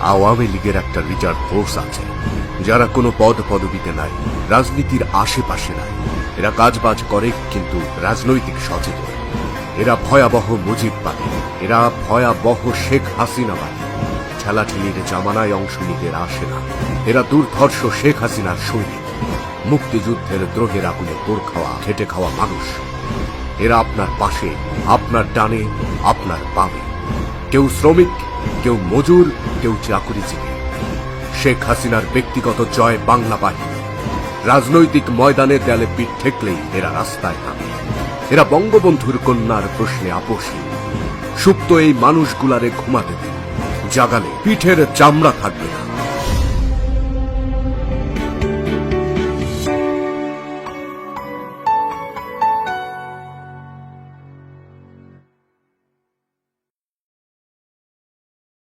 আওয়ামী লীগের একটা reserve force আছে, যারা কোনো পদ পদবিতে নাই, রাজনীতির আশেপাশে নাই। এরা কাজবাজ করে কিন্তু রাজনৈতিক সচেতন। এরা ভয়াবহ মুজিববাদী, এরা ভয়াবহ শেখ হাসিনাবাদী। ঠেলাঠেলির জামানায় অংশ নিতে আসে না। এরা দুর্ধর্ষ শেখ হাসিনার সৈনিক, মুক্তিযুদ্ধের দ্রোহের আগুনে পোড় খাওয়া, খেটে খাওয়া মানুষ। এরা আপনার পাশে, আপনার ডানে, আপনার বামে। কেউ শ্রমিক, কেউ মজুর, কেউ চাকুরিজীবী। শেখ হাসিনার ব্যক্তিগত জয় বাংলা বাহিনী। রাজনৈতিক ময়দানে দেয়ালে পিঠ ঠেকলেই এরা রাস্তায় নামে। এরা বঙ্গবন্ধুর কন্যার প্রশ্নে আপোষী। সুপ্ত এই মানুষগুলারে ঘুমাতে দিন, জাগালে পিঠের চামড়া থাকবে না।